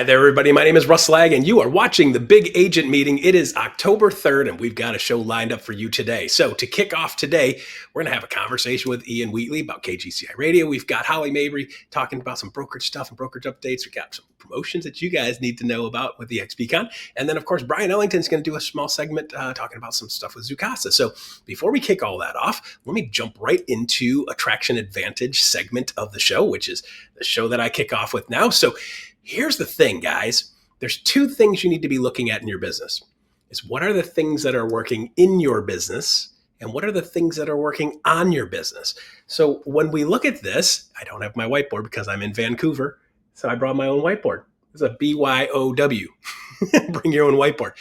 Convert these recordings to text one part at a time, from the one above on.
Hi there, everybody. My name is Russ Laggan, and you are watching the Big Agent Meeting. It is October 3rd, and we've got a show lined up for you today. So to kick off today, we're going to have a conversation with Ian Wheatley about KGCI Radio. We've got Holly Mabery talking about some brokerage stuff and brokerage updates. We've got some promotions that you guys need to know about with the eXpCON. And then, of course, Bryon Ellington is going to do a small segment talking about some stuff with Zoocasa. So before we kick all that off, let me jump right into Attraction Advantage segment of the show, which is the show that I kick off with now. So here's the thing, guys. There's two things you need to be looking at in your business. Is what are the things that are working in your business and what are the things that are working on your business? So when we look at this, I don't have my whiteboard because I'm in Vancouver. So I brought my own whiteboard. It's a BYOW. Bring your own whiteboard.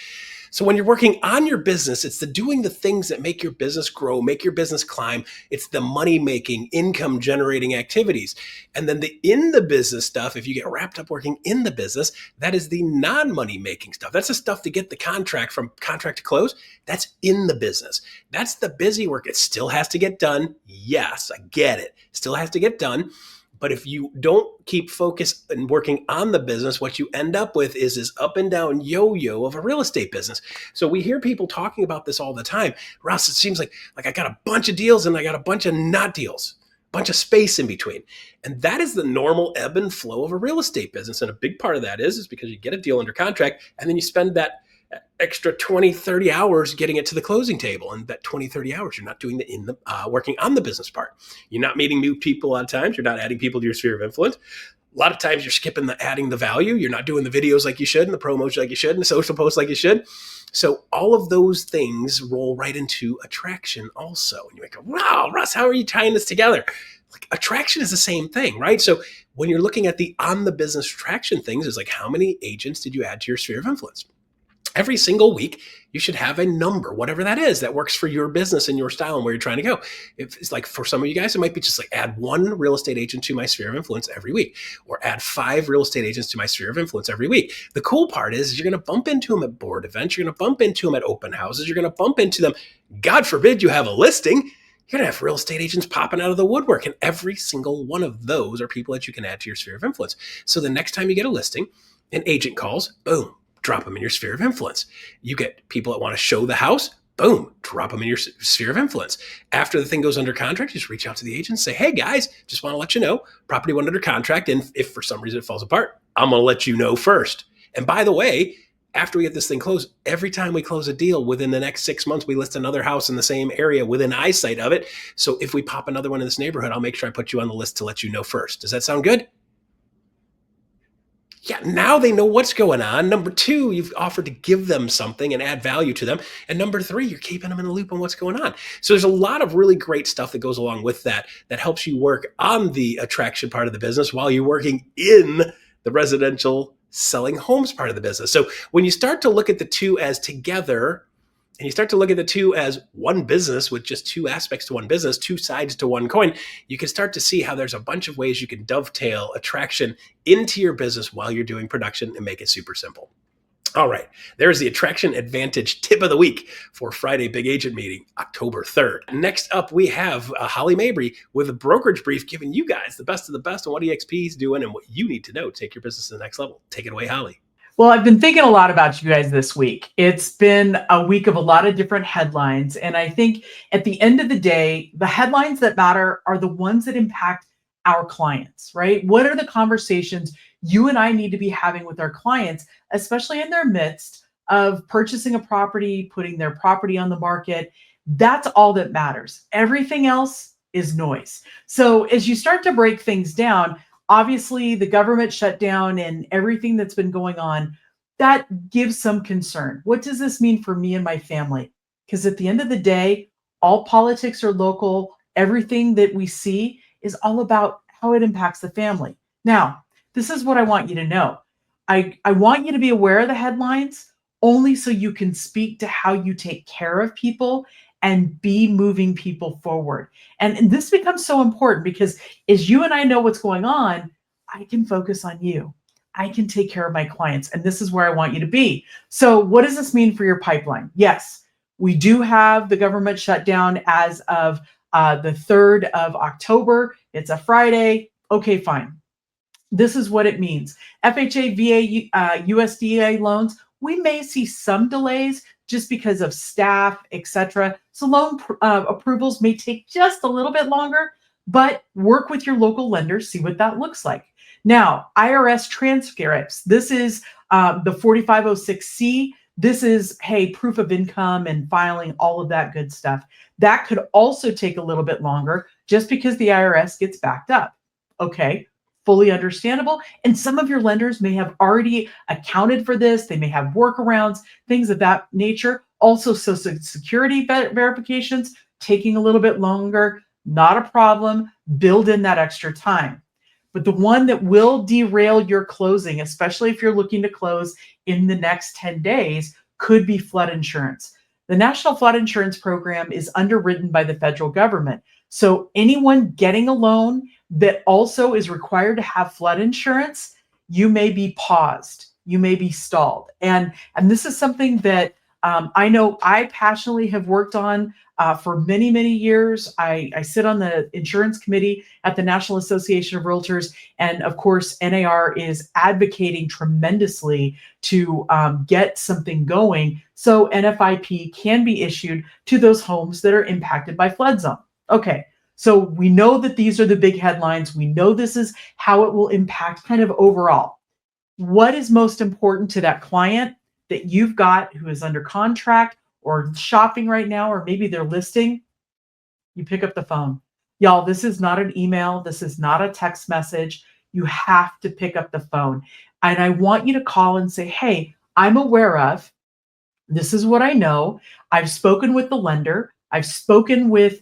So when you're working on your business, it's doing the things that make your business grow, make your business climb. It's the money-making, income-generating activities. And then the in the business stuff, if you get wrapped up working in the business, that is the non-money-making stuff. That's the stuff to get the contract from contract to close. That's in the business. That's the busy work. It still has to get done. Yes, I get it. Still has to get done. But if you don't keep focused and working on the business, what you end up with is this up and down yo-yo of a real estate business. So we hear people talking about this all the time. Russ, it seems like I got a bunch of deals and I got a bunch of not deals, a bunch of space in between. And that is the normal ebb and flow of a real estate business. And a big part of that is because you get a deal under contract and then you spend that extra 20, 30 hours getting it to the closing table. And that 20, 30 hours, you're not doing working on the business part. You're not meeting new people a lot of times. You're not adding people to your sphere of influence. A lot of times you're skipping adding the value. You're not doing the videos like you should and the promos like you should and the social posts like you should. So all of those things roll right into attraction also. And you might go, wow, Russ, how are you tying this together? Like attraction is the same thing, right? So when you're looking at the on the business attraction things, it's like how many agents did you add to your sphere of influence? Every single week, you should have a number, whatever that is, that works for your business and your style and where you're trying to go. If it's like for some of you guys, it might be just like add one real estate agent to my sphere of influence every week, or add 5 real estate agents to my sphere of influence every week. The cool part is you're going to bump into them at board events. You're going to bump into them at open houses. You're going to bump into them. God forbid you have a listing. You're going to have real estate agents popping out of the woodwork. And every single one of those are people that you can add to your sphere of influence. So the next time you get a listing, an agent calls, boom, drop them in your sphere of influence. You get people that want to show the house, boom, drop them in your sphere of influence. After the thing goes under contract, just reach out to the agent and say, hey guys, just want to let you know, property went under contract. And if for some reason it falls apart, I'm going to let you know first. And by the way, after we get this thing closed, every time we close a deal within the next 6 months, we list another house in the same area within eyesight of it. So if we pop another one in this neighborhood, I'll make sure I put you on the list to let you know first. Does that sound good? Yeah, now they know what's going on. Number 2, you've offered to give them something and add value to them. And number 3, you're keeping them in the loop on what's going on. So there's a lot of really great stuff that goes along with that helps you work on the attraction part of the business while you're working in the residential selling homes part of the business. So when you start to look at the two as together, and you start to look at the two as one business with just 2 aspects to one business, 2 sides to one coin, you can start to see how there's a bunch of ways you can dovetail attraction into your business while you're doing production and make it super simple. All right, there's the Attraction Advantage tip of the week for Friday Big Agent Meeting, October 3rd. Next up, we have Holly Mabery with a Brokerage Brief giving you guys the best of the best on what eXp is doing and what you need to know to take your business to the next level. Take it away, Holly. Well, I've been thinking a lot about you guys this week. It's been a week of a lot of different headlines. And I think at the end of the day, the headlines that matter are the ones that impact our clients, right? What are the conversations you and I need to be having with our clients, especially in their midst of purchasing a property, putting their property on the market? That's all that matters. Everything else is noise. So as you start to break things down, obviously, the government shutdown and everything that's been going on, that gives some concern. What does this mean for me and my family? Because at the end of the day, all politics are local. Everything that we see is all about how it impacts the family. Now, this is what I want you to know. I want you to be aware of the headlines only so you can speak to how you take care of people and be moving people forward. And this becomes so important because as you and I know what's going on, I can focus on you. I can take care of my clients. And this is where I want you to be. So what does this mean for your pipeline? Yes, we do have the government shutdown as of the 3rd of October. It's a Friday. Okay, fine. This is what it means. FHA, VA, USDA loans, we may see some delays just because of staff, etc. So loan approvals may take just a little bit longer, but work with your local lender, see what that looks like. Now, IRS transcripts. This is the 4506C. This is, hey, proof of income and filing, all of that good stuff. That could also take a little bit longer just because the IRS gets backed up. Okay, fully understandable. And some of your lenders may have already accounted for this. They may have workarounds, things of that nature. Also, Social Security verifications taking a little bit longer, not a problem. Build in that extra time. But the one that will derail your closing, especially if you're looking to close in the next 10 days, could be flood insurance. The National Flood Insurance Program is underwritten by the federal government. So anyone getting a loan that also is required to have flood insurance, you may be paused, you may be stalled. And this is something that I know I passionately have worked on for many, many years. I sit on the insurance committee at the National Association of Realtors. And of course, NAR is advocating tremendously to get something going so NFIP can be issued to those homes that are impacted by flood zone. Okay, so we know that these are the big headlines. We know this is how it will impact kind of overall. What is most important to that client that you've got who is under contract or shopping right now, or maybe they're listing? You pick up the phone. Y'all, this is not an email. This is not a text message. You have to pick up the phone. And I want you to call and say, hey, I'm aware of, this is what I know. I've spoken with the lender. I've spoken with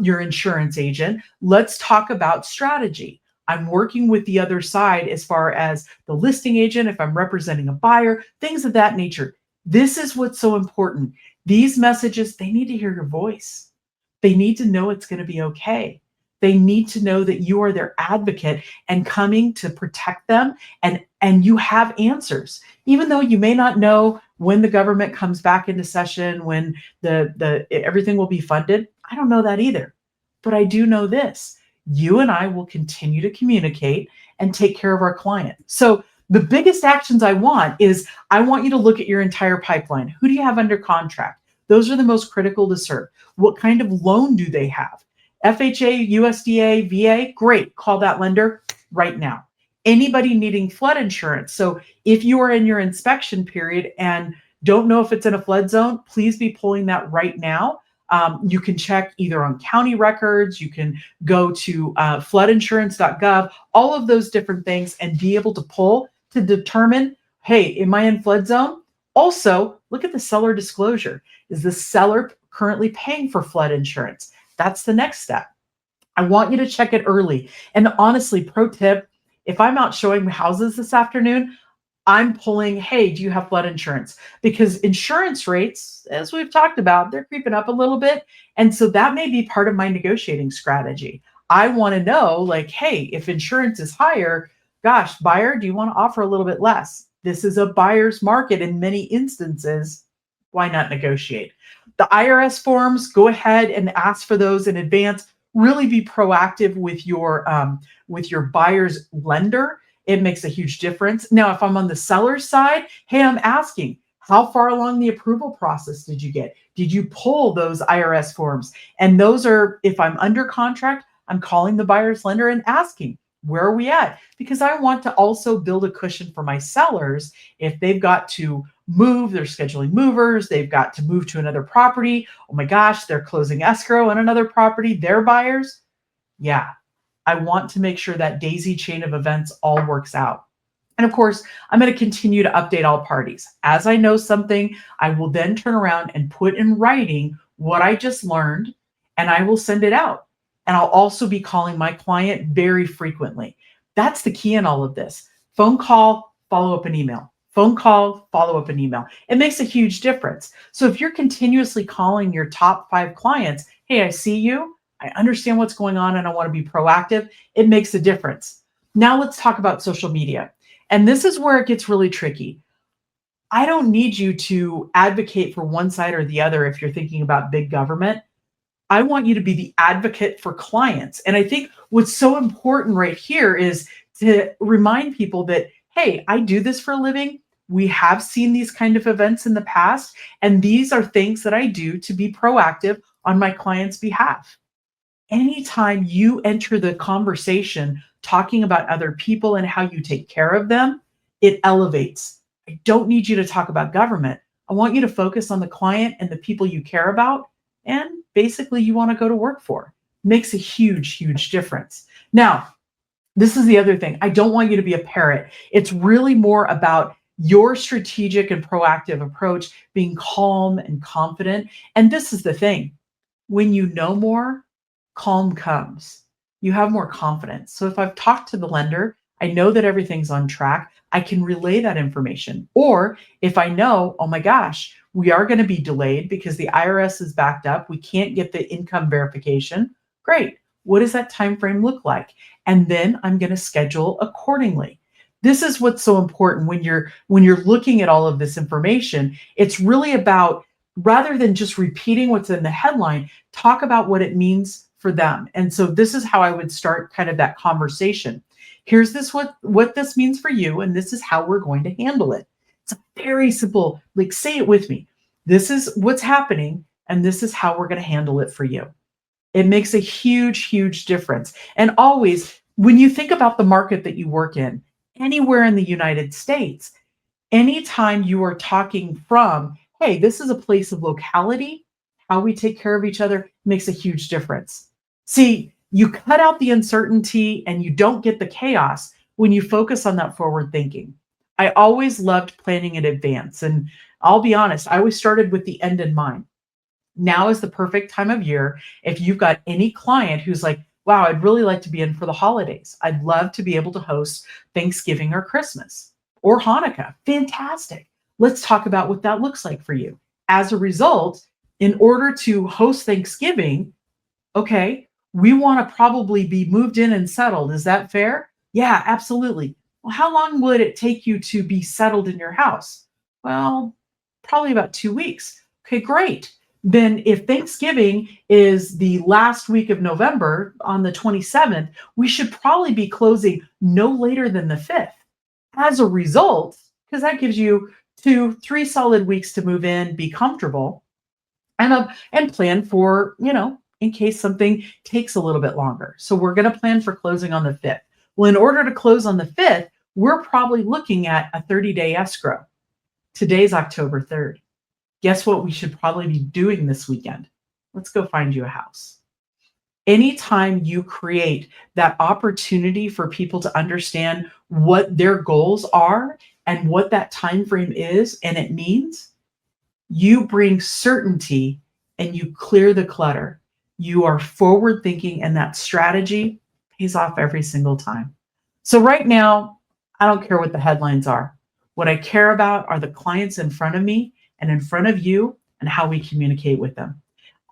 your insurance agent. Let's talk about strategy. I'm working with the other side as far as the listing agent, if I'm representing a buyer, things of that nature. This is what's so important. These messages, they need to hear your voice. They need to know it's going to be okay. They need to know that you are their advocate and coming to protect them, and you have answers. Even though you may not know when the government comes back into session, when the everything will be funded, I don't know that either. But I do know this. You and I will continue to communicate and take care of our client. So the biggest actions I want is I want you to look at your entire pipeline. Who do you have under contract? Those are the most critical to serve. What kind of loan do they have? FHA, USDA, VA, great. Call that lender right now. Anybody needing flood insurance. So if you are in your inspection period and don't know if it's in a flood zone, please be pulling that right now. You can check either on county records, you can go to floodinsurance.gov, all of those different things, and be able to pull to determine, hey, am I in flood zone? Also, look at the seller disclosure. Is the seller currently paying for flood insurance? That's the next step. I want you to check it early. And honestly, pro tip, if I'm out showing houses this afternoon, I'm pulling, hey, do you have flood insurance? Because insurance rates, as we've talked about, they're creeping up a little bit. And so that may be part of my negotiating strategy. I want to know, like, hey, if insurance is higher, gosh, buyer, do you want to offer a little bit less? This is a buyer's market in many instances. Why not negotiate? The IRS forms, go ahead and ask for those in advance. Really be proactive with your buyer's lender. It makes a huge difference. Now, if I'm on the seller's side, hey, I'm asking, how far along the approval process did you get? Did you pull those IRS forms? And those are, if I'm under contract, I'm calling the buyer's lender and asking, where are we at? Because I want to also build a cushion for my sellers. If they've got to move, they're scheduling movers, they've got to move to another property. Oh my gosh, they're closing escrow on another property. They're buyers. Yeah, I want to make sure that daisy chain of events all works out. And of course, I'm going to continue to update all parties. As I know something, I will then turn around and put in writing what I just learned, and I will send it out. And I'll also be calling my client very frequently. That's the key in all of this. Phone call, follow up an email. Phone call, follow up an email. It makes a huge difference. So if you're continuously calling your top 5 clients, hey, I see you, I understand what's going on, and I want to be proactive, it makes a difference. Now let's talk about social media. And this is where it gets really tricky. I don't need you to advocate for one side or the other if you're thinking about big government. I want you to be the advocate for clients. And I think what's so important right here is to remind people that, hey, I do this for a living. We have seen these kind of events in the past, and these are things that I do to be proactive on my client's behalf. Anytime you enter the conversation talking about other people and how you take care of them, it elevates. I don't need you to talk about government. I want you to focus on the client and the people you care about and basically you want to go to work for. Makes a huge, huge difference. Now, this is the other thing. I don't want you to be a parrot. It's really more about your strategic and proactive approach, being calm and confident. And this is the thing. When you know more, calm comes. You have more confidence. So if I've talked to the lender, I know that everything's on track. I can relay that information. Or if I know, oh my gosh, we are going to be delayed because the IRS is backed up, we can't get the income verification. Great. What does that time frame look like? And then I'm going to schedule accordingly. This is what's so important when you're looking at all of this information. It's really about, rather than just repeating what's in the headline, talk about what it means for them. And so this is how I would start kind of that conversation. Here's what this means for you, and this is how we're going to handle it. It's a very simple, like, say it with me. This is what's happening, and this is how we're going to handle it for you. It makes a huge, huge difference. And always, when you think about the market that you work in, anywhere in the United States, anytime you are talking from, hey, this is a place of locality, how we take care of each other makes a huge difference. See, you cut out the uncertainty and you don't get the chaos when you focus on that forward thinking. I always loved planning in advance. And I'll be honest, I always started with the end in mind. Now is the perfect time of year. If you've got any client who's like, wow, I'd really like to be in for the holidays. I'd love to be able to host Thanksgiving or Christmas or Hanukkah. Fantastic. Let's talk about what that looks like for you. As a result, in order to host Thanksgiving, okay, we want to probably be moved in and settled. Is that fair? Yeah, absolutely. Well, how long would it take you to be settled in your house? Well, probably about 2 weeks. Okay, great. Then if Thanksgiving is the last week of November on the 27th, we should probably be closing no later than the 5th. As a result, because that gives you 2-3 solid weeks to move in, be comfortable, and plan for, in case something takes a little bit longer. So we're going to plan for closing on the 5th. Well, in order to close on the 5th, we're probably looking at a 30-day escrow. Today's October 3rd. Guess what we should probably be doing this weekend? Let's go find you a house. Anytime you create that opportunity for people to understand what their goals are and what that time frame is and it means, you bring certainty and you clear the clutter. You are forward thinking, and that strategy pays off every single time. So right now, I don't care what the headlines are. What I care about are the clients in front of me and in front of you and how we communicate with them.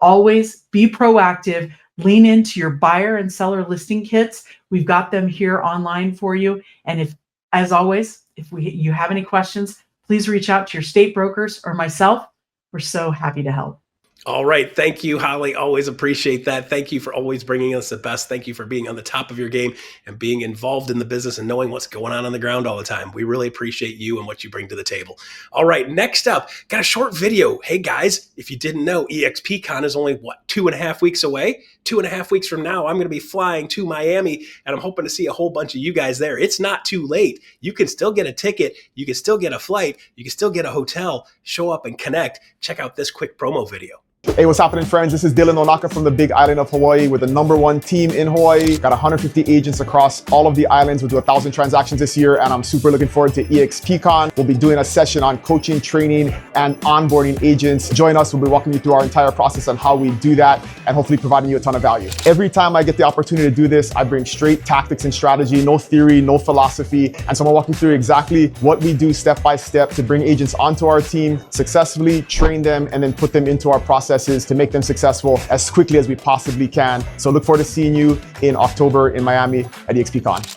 Always be proactive. Lean into your buyer and seller listing kits. We've got them here online for you. And if you have any questions, please reach out to your state brokers or myself. We're so happy to help. All right. Thank you, Holly. Always appreciate that. Thank you for always bringing us the best. Thank you for being on the top of your game and being involved in the business and knowing what's going on the ground all the time. We really appreciate you and what you bring to the table. All right. Next up, got a short video. Hey, guys, if you didn't know, eXpCON is only, 2.5 weeks away? 2.5 weeks from now, I'm going to be flying to Miami, and I'm hoping to see a whole bunch of you guys there. It's not too late. You can still get a ticket. You can still get a flight. You can still get a hotel. Show up and connect. Check out this quick promo video. Hey, what's happening, friends? This is Dylan Onaka from the Big Island of Hawaii. We're the #1 team in Hawaii. Got 150 agents across all of the islands. We'll do 1,000 transactions this year, and I'm super looking forward to eXpCON. We'll be doing a session on coaching, training, and onboarding agents. Join us. We'll be walking you through our entire process on how we do that, and hopefully providing you a ton of value. Every time I get the opportunity to do this, I bring straight tactics and strategy, no theory, no philosophy. And so I'm gonna walk you through exactly what we do step by step to bring agents onto our team, successfully train them, and then put them into our processes to make them successful as quickly as we possibly can. So look forward to seeing you in October in Miami at eXpCON.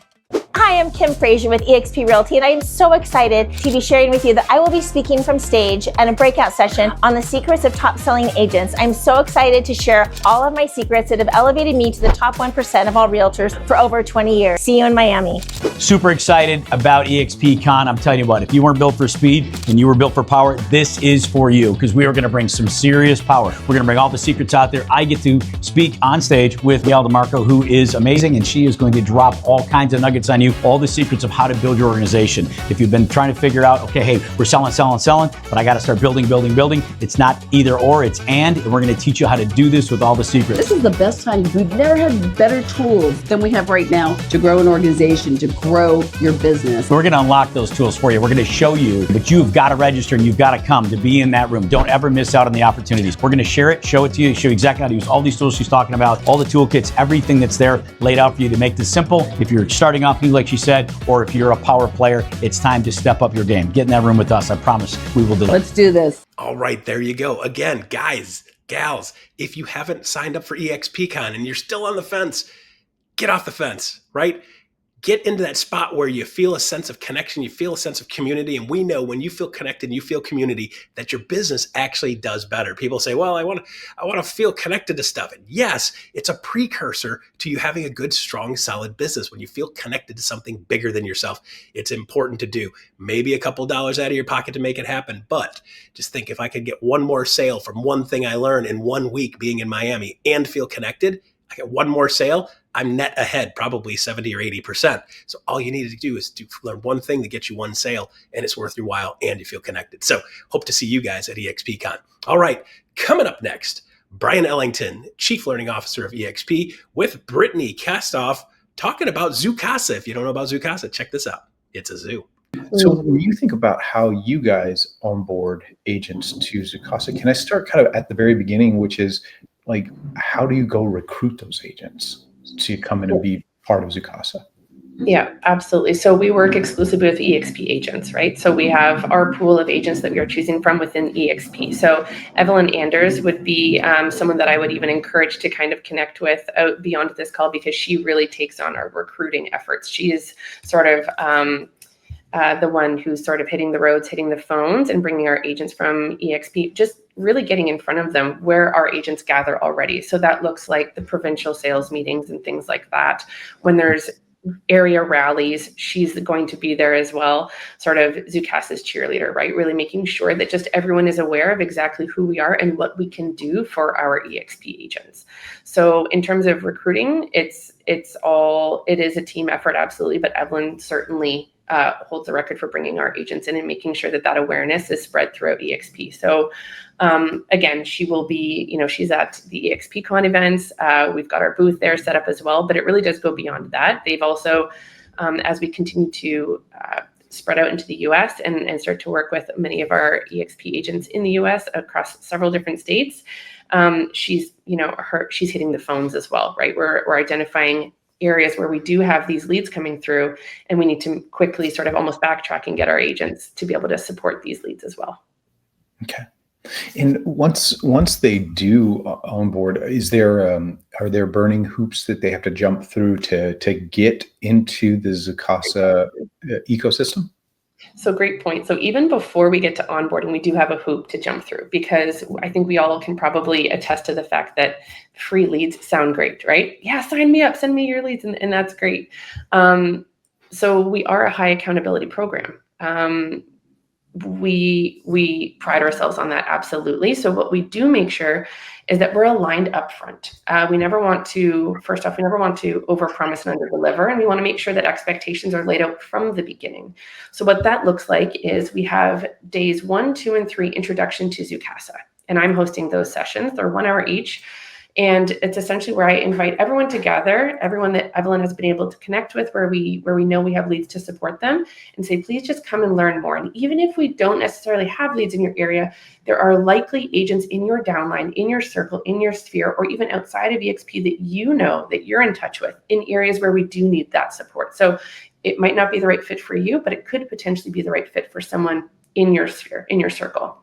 Hi, Hi, I'm Kim Frazier with eXp Realty, and I am so excited to be sharing with you that I will be speaking from stage at a breakout session on the secrets of top-selling agents. I'm so excited to share all of my secrets that have elevated me to the top 1% of all realtors for over 20 years. See you in Miami. Super excited about eXpCON. I'm telling you what, if you weren't built for speed and you were built for power, this is for you, because we are going to bring some serious power. We're going to bring all the secrets out there. I get to speak on stage with Gail DeMarco, who is amazing, and she is going to drop all kinds of nuggets on you, all the secrets of how to build your organization. If you've been trying to figure out, okay, hey, we're selling, but I got to start building. It's not either or, it's and we're going to teach you how to do this with all the secrets. This is the best time. We've never had better tools than we have right now to grow an organization, to grow your business. We're going to unlock those tools for you. We're going to show you, but you've got to register and you've got to come to be in that room. Don't ever miss out on the opportunities. We're going to share it, show it to you, show you exactly how to use all these tools she's talking about, all the toolkits, everything that's there laid out for you to make this simple. If you're starting off new, like she said, or if you're a power player, it's time to step up your game. Get in that room with us. I promise we will deliver. Let's do this. All right, there you go. Again, guys, gals, if you haven't signed up for eXpCON and you're still on the fence, get off the fence, right? Get into that spot where you feel a sense of connection, you feel a sense of community. And we know when you feel connected and you feel community, that your business actually does better. People say, well, I want to feel connected to stuff. And yes, it's a precursor to you having a good, strong, solid business. When you feel connected to something bigger than yourself, it's important to do. Maybe a couple dollars out of your pocket to make it happen. But just think, if I could get one more sale from one thing I learned in 1 week being in Miami and feel connected, I get one more sale, I'm net ahead probably 70 or 80%. So all you need to do is learn one thing that gets you one sale, and it's worth your while and you feel connected. So hope to see you guys at eXpCON. All right, coming up next, Bryon Ellington, Chief Learning Officer of eXp, with Brittany Kostov, talking about Zoocasa. If you don't know about Zoocasa, check this out. It's a zoo. So when you think about how you guys onboard agents to Zoocasa, can I start kind of at the very beginning, which is like, how do you go recruit those agents to come in and be part of Zoocasa? Yeah, absolutely. So we work exclusively with eXp agents, right? So we have our pool of agents that we are choosing from within eXp. So Evelyn Anders would be someone that I would even encourage to kind of connect with out beyond this call, because she really takes on our recruiting efforts. She is sort of the one who's sort of hitting the roads, hitting the phones, and bringing our agents from eXp, just really getting in front of them where our agents gather already. So that looks like the provincial sales meetings and things like that. When there's area rallies, she's going to be there as well, sort of Zoocasa's cheerleader, right? Really making sure that just everyone is aware of exactly who we are and what we can do for our eXp agents. So in terms of recruiting, it is a team effort, absolutely, but Evelyn certainly holds the record for bringing our agents in and making sure that awareness is spread throughout eXp. So again, she will be, she's at the eXpCON events. We've got our booth there set up as well, but it really does go beyond that. They've also, as we continue to spread out into the US and start to work with many of our eXp agents in the US across several different states, she's hitting the phones as well, right? We're identifying areas where we do have these leads coming through, and we need to quickly sort of almost backtrack and get our agents to be able to support these leads as well. Okay. And once they do onboard, are there burning hoops that they have to jump through to get into the Zoocasa ecosystem? So great point. So even before we get to onboarding, we do have a hoop to jump through, because I think we all can probably attest to the fact that free leads sound great, right? Yeah, sign me up, send me your leads, and that's great. So we are a high accountability program. We pride ourselves on that, absolutely. So what we do make sure is that we're aligned up front. We never want to overpromise and underdeliver, and we want to make sure that expectations are laid out from the beginning. So what that looks like is we have days 1, 2, and 3 introduction to Zoocasa, and I'm hosting those sessions. They're 1 hour each. And it's essentially where I invite everyone together, everyone that Evelyn has been able to connect with, where we know we have leads to support them, and say, please just come and learn more. And even if we don't necessarily have leads in your area, there are likely agents in your downline, in your circle, in your sphere, or even outside of eXp that that you're in touch with in areas where we do need that support. So it might not be the right fit for you, but it could potentially be the right fit for someone in your sphere, in your circle.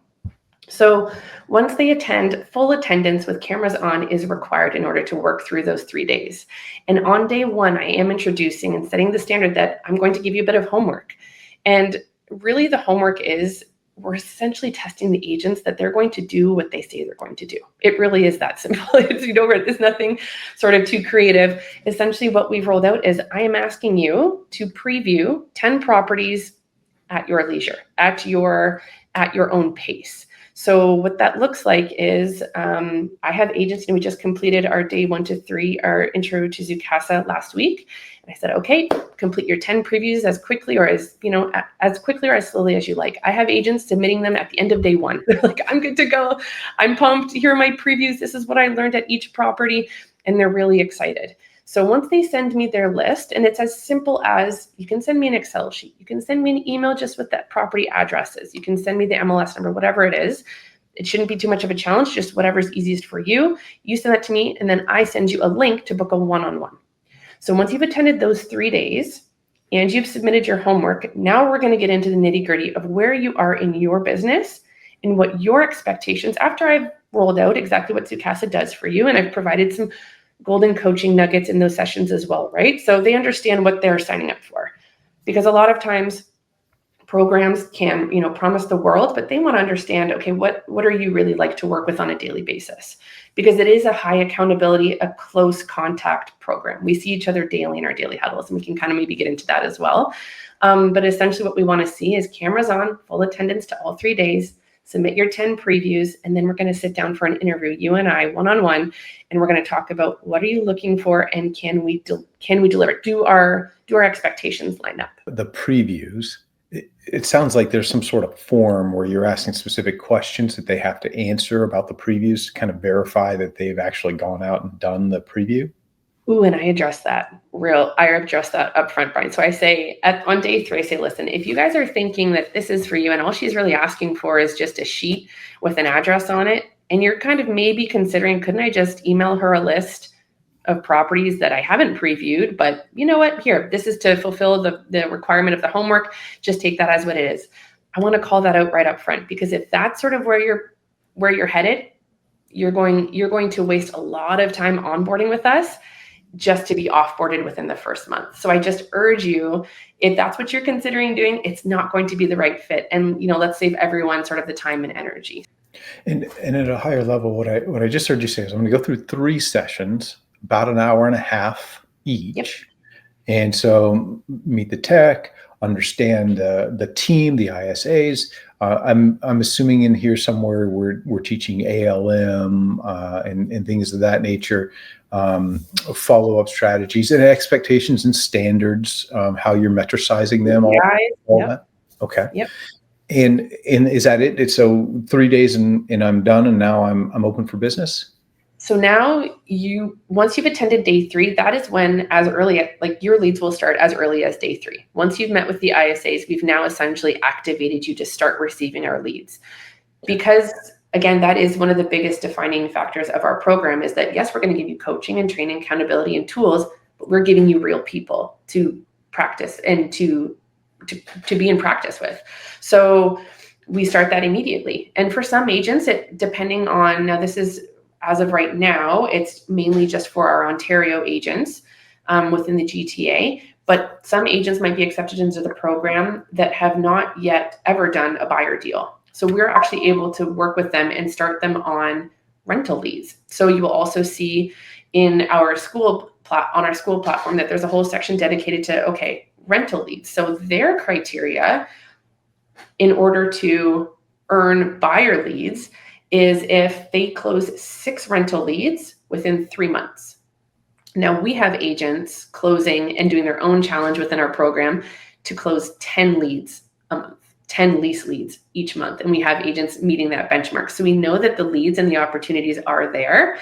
So once they attend, full attendance with cameras on is required in order to work through those 3 days. And on day one, I am introducing and setting the standard that I'm going to give you a bit of homework. And really the homework is we're essentially testing the agents that they're going to do what they say they're going to do. It really is that simple. It's nothing sort of too creative. Essentially what we've rolled out is I am asking you to preview 10 properties at your leisure, at your own pace. So what that looks like is I have agents, and we just completed our day 1 to 3, our intro to Zoocasa last week. And I said, okay, complete your 10 previews as quickly or as quickly or as slowly as you like. I have agents submitting them at the end of day 1. They're like, I'm good to go. I'm pumped. Here are my previews. This is what I learned at each property. And they're really excited. So once they send me their list, and it's as simple as you can send me an Excel sheet, you can send me an email just with that property addresses, you can send me the MLS number, whatever it is. It shouldn't be too much of a challenge, just whatever's easiest for you. You send that to me, and then I send you a link to book a one-on-one. So once you've attended those 3 days and you've submitted your homework, now we're going to get into the nitty-gritty of where you are in your business and what your expectations, after I've rolled out exactly what Zoocasa does for you, and I've provided some golden coaching nuggets in those sessions as well, right? So they understand what they're signing up for. Because a lot of times programs can, promise the world, but they want to understand, okay, what are you really like to work with on a daily basis? Because it is a high accountability, a close contact program. We see each other daily in our daily huddles, and we can kind of maybe get into that as well. But essentially what we want to see is cameras on, full attendance to all 3 days, submit your 10 previews, and then we're going to sit down for an interview, you and I, one-on-one, and we're going to talk about what are you looking for and can we deliver? Do our expectations line up? The previews, it sounds like there's some sort of form where you're asking specific questions that they have to answer about the previews to kind of verify that they've actually gone out and done the preview. Ooh, and I address that up front, Bryon. So I say on day 3, I say, listen, if you guys are thinking that this is for you and all she's really asking for is just a sheet with an address on it, and you're kind of maybe considering, couldn't I just email her a list of properties that I haven't previewed, but you know what, here, this is to fulfill the requirement of the homework, just take that as what it is. I want to call that out right up front, because if that's sort of where you're headed, you're going to waste a lot of time onboarding with us just to be offboarded within the first month. So I just urge you, if that's what you're considering doing, it's not going to be the right fit. And, let's save everyone sort of the time and energy. And at a higher level, what I just heard you say is I'm going to go through 3 sessions, about an hour and a half each. Yep. And so meet the tech, understand the team, the ISAs. I'm assuming in here somewhere we're teaching ALM and things of that nature, follow-up strategies and expectations and standards, how you're metricizing them. All that. Okay. Yep. And is that it? It's so 3 days and I'm done, and now I'm open for business. So now once you've attended day 3, that is when your leads will start as early as day 3. Once you've met with the ISAs, we've now essentially activated you to start receiving our leads. Because again, that is one of the biggest defining factors of our program, is that yes, we're going to give you coaching and training, accountability and tools, but we're giving you real people to practice and to be in practice with. So we start that immediately. And for some agents, now this is, as of right now, it's mainly just for our Ontario agents within the GTA, but some agents might be accepted into the program that have not yet ever done a buyer deal. So we're actually able to work with them and start them on rental leads. So you will also see in our school platform that there's a whole section dedicated to, rental leads. So their criteria in order to earn buyer leads is if they close 6 rental leads within 3 months. Now we have agents closing and doing their own challenge within our program to close 10 leads a month, 10 lease leads each month. And we have agents meeting that benchmark. So we know that the leads and the opportunities are there,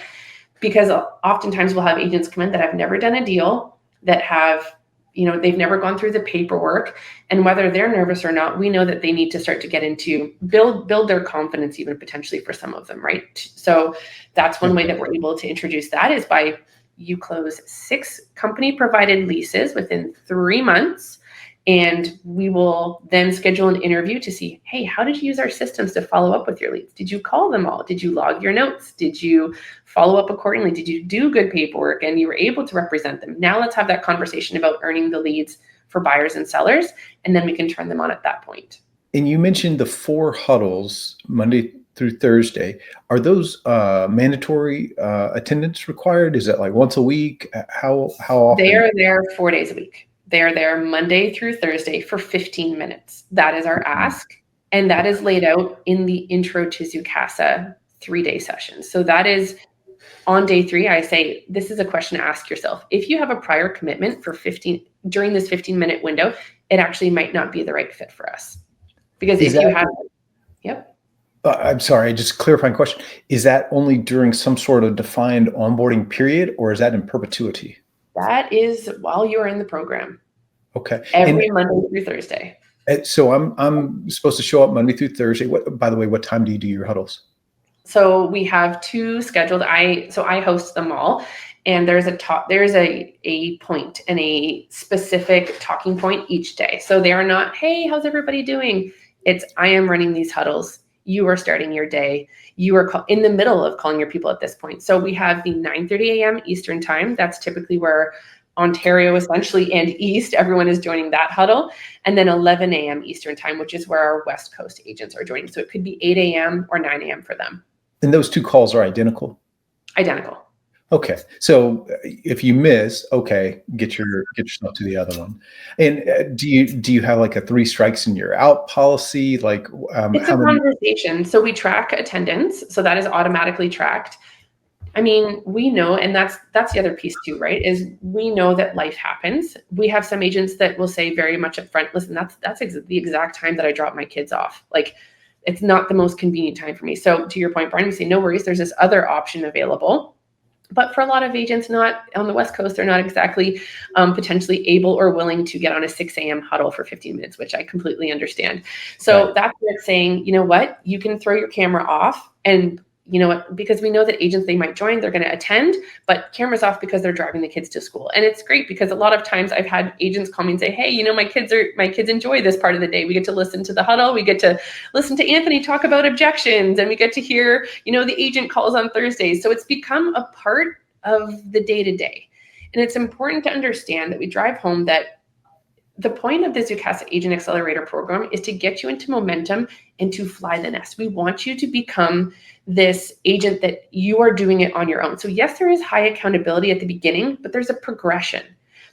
because oftentimes we'll have agents come in that have never done a deal, that have, they've never gone through the paperwork, and whether they're nervous or not, we know that they need to start to get into build their confidence, even potentially for some of them, right? So that's one way that we're able to introduce that, is by you close 6 company provided leases within 3 months, And we will then schedule an interview to see, hey, how did you use our systems to follow up with your leads? Did you call them all? Did you log your notes? Did you follow up accordingly? Did you do good paperwork and you were able to represent them? Now let's have that conversation about earning the leads for buyers and sellers, and then we can turn them on at that point. And you mentioned the 4 huddles, Monday through Thursday. Are those mandatory attendance required? Is it like once a week? How often? They are there 4 days a week. They are there Monday through Thursday for 15 minutes. That is our ask. And that is laid out in the intro to Zoocasa 3-day session. So that is on day 3. I say, this is a question to ask yourself. If you have a prior commitment for during this 15-minute window, it actually might not be the right fit for us. Because if you have, yep. I'm sorry, just clarifying question. Is that only during some sort of defined onboarding period, or is that in perpetuity? That is while you're in the program. Okay. Every Monday through Thursday. So I'm supposed to show up Monday through Thursday. By the way, what time do you do your huddles? So we have 2 scheduled. I host them all, and there's a point and a specific talking point each day. So they are not, hey, how's everybody doing? It's, I am running these huddles. You are starting your day. You are in the middle of calling your people at this point. So we have the 9:30 a.m. Eastern time. That's typically where Ontario essentially and East, everyone is joining that huddle. And then 11 a.m. Eastern time, which is where our West Coast agents are joining. So it could be 8 a.m. or 9 a.m. for them. And those 2 calls are identical? Identical. Okay. So if you miss, okay, get yourself to the other one. And do you have like a 3 strikes and you're out policy? Like it's a conversation. So we track attendance. So that is automatically tracked. I mean, we know, and that's the other piece too, right? Is we know that life happens. We have some agents that will say very much up front, listen, that's the exact time that I drop my kids off. Like, it's not the most convenient time for me. So to your point, Bryon, we say, no worries, there's this other option available. But for a lot of agents not on the West Coast, they're not exactly potentially able or willing to get on a 6 a.m. huddle for 15 minutes, which I completely understand. So That's where it's saying, you know what, you can throw your camera off, and you know what, because we know that agents, they might join, they're going to attend, but cameras off because they're driving the kids to school. And it's great because a lot of times I've had agents call me and say, hey, you know, my kids enjoy this part of the day. We get to listen to the huddle. We get to listen to Anthony talk about objections, and we get to hear, you know, the agent calls on Thursdays. So it's become a part of the day to day. And it's important to understand that we drive home that the point of the Zoocasa Agent Accelerator program is to get you into momentum and to fly the nest. We want you to become this agent that you are doing it on your own. So yes, there is high accountability at the beginning, but there's a progression.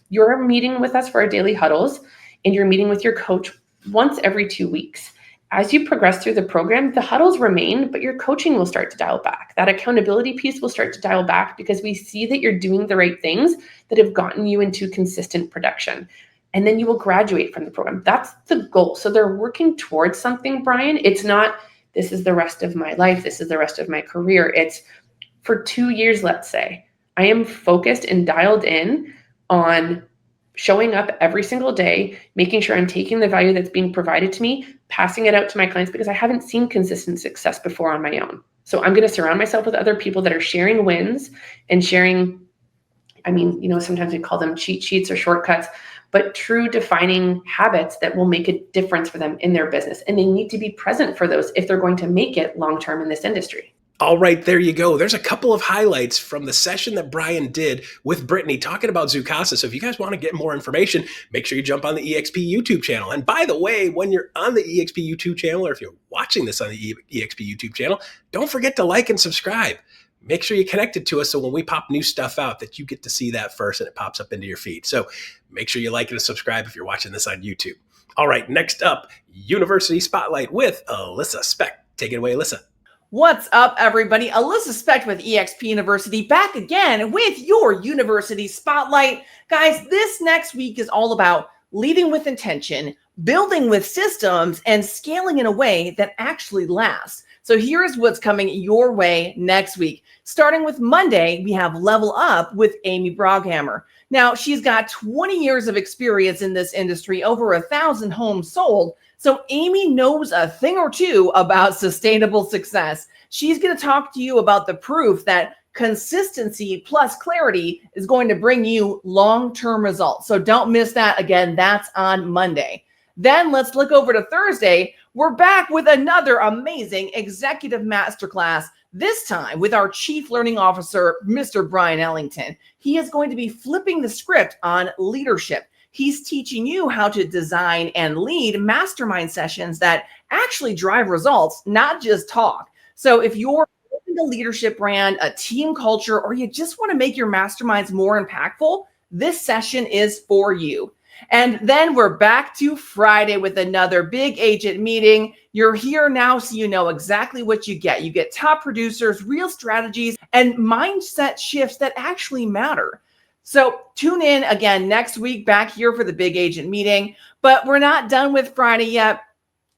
You're meeting with us for our daily huddles, and you're meeting with your coach once every 2 weeks. As you progress through the program, the huddles remain, but your coaching will start to dial back. That accountability piece will start to dial back because we see that you're doing the right things that have gotten you into consistent production. And then you will graduate from the program. That's the goal. So they're working towards something, Bryon. It's not, this is the rest of my life, this is the rest of my career. It's for 2 years, let's say, I am focused and dialed in on showing up every single day, making sure I'm taking the value that's being provided to me, passing it out to my clients, because I haven't seen consistent success before on my own. So I'm going to surround myself with other people that are sharing wins and sharing, I mean, you know, sometimes we call them cheat sheets or shortcuts, but true defining habits that will make a difference for them in their business. And they need to be present for those if they're going to make it long-term in this industry. All right, there you go. There's a couple of highlights from the session that Bryon did with Brittany talking about Zoocasa. So if you guys want to get more information, make sure you jump on the eXp YouTube channel. And by the way, when you're on the eXp YouTube channel, or if you're watching this on the eXp YouTube channel, don't forget to like and subscribe. Make sure you're connected to us so when we pop new stuff out that you get to see that first and it pops up into your feed. So make sure you like and subscribe if you're watching this on YouTube. All right, next up, University Spotlight with Alyssa Specht. Take it away, Alyssa. What's up, everybody? Alyssa Specht with eXp University, back again with your University Spotlight. Guys, this next week is all about leading with intention, building with systems, and scaling in a way that actually lasts. So here's what's coming your way next week. Starting with Monday, we have Level Up with Amy Broghammer. Now, she's got 20 years of experience in this industry, over 1,000 homes sold. So Amy knows a thing or two about sustainable success. She's going to talk to you about the proof that consistency plus clarity is going to bring you long-term results. So don't miss that. Again, that's on Monday. Then let's look over to Thursday. We're back with another amazing executive masterclass, this time with our Chief Learning Officer, Mr. Bryon Ellington. He is going to be flipping the script on leadership. He's teaching you how to design and lead mastermind sessions that actually drive results, not just talk. So if you're building a leadership brand, a team culture, or you just want to make your masterminds more impactful, this session is for you. And then we're back to Friday with another big agent meeting. You're here now, so you know exactly what you get. You get top producers, real strategies, and mindset shifts that actually matter. So tune in again next week back here for the big agent meeting. But we're not done with Friday yet.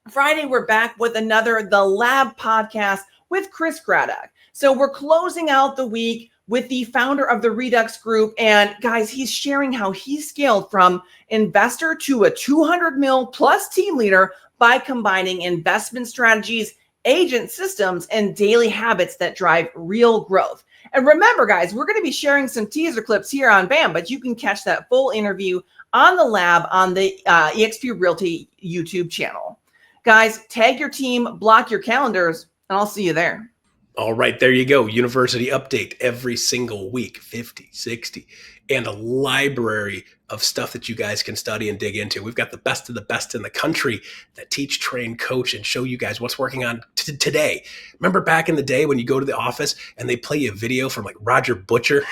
Friday, we're back with another The Lab podcast with Chris Craddock. So we're closing out the week with the founder of the Redux Group. And guys, he's sharing how he scaled from investor to a 200 mil plus team leader by combining investment strategies, agent systems, and daily habits that drive real growth. And remember, guys, we're going to be sharing some teaser clips here on BAM, but you can catch that full interview on the Lab on the eXp Realty YouTube channel. Guys, tag your team, block your calendars, and I'll see you there. All right, there you go. University update every single week, 50, 60, and a library of stuff that you guys can study and dig into. We've got the best of the best in the country that teach, train, coach, and show you guys what's working on today. Remember back in the day when you go to the office and they play you a video from like Roger Butcher?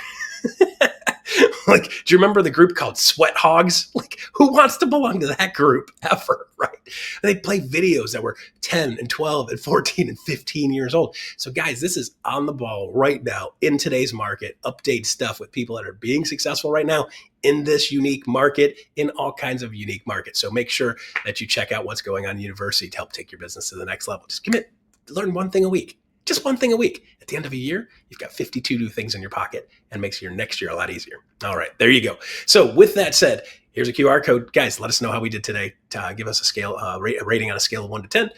Like, do you remember the group called Sweat Hogs? Like, who wants to belong to that group ever, right? They play videos that were 10 and 12 and 14 and 15 years old. So guys, this is on the ball right now in today's market. Update stuff with people that are being successful right now in this unique market, in all kinds of unique markets. So make sure that you check out what's going on in university to help take your business to the next level. Just commit, learn one thing a week. Just one thing a week. At the end of a year, you've got 52 new things in your pocket and makes your next year a lot easier. All right, there you go. So with that said, here's a QR code. Guys, let us know how we did today. Give us a scale, a rating on a scale of 1 to 10.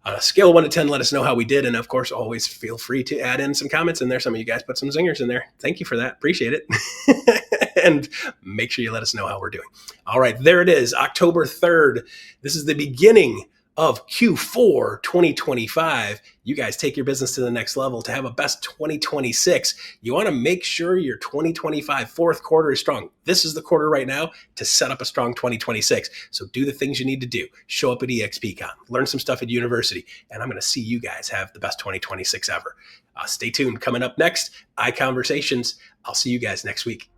On a scale of 1 to 10, let us know how we did. And of course, always feel free to add in some comments in there. Some of you guys put some zingers in there. Thank you for that. Appreciate it. And make sure you let us know how we're doing. All right, there it is, October 3rd. This is the beginning of Q4 2025. You guys take your business to the next level to have a best 2026. You want to make sure your 2025 fourth quarter is strong. This is the quarter right now to set up a strong 2026. So do the things you need to do. Show up at eXpCON, learn some stuff at university, and I'm going to see you guys have the best 2026 ever. Stay tuned. Coming up next, iConversations. I'll see you guys next week.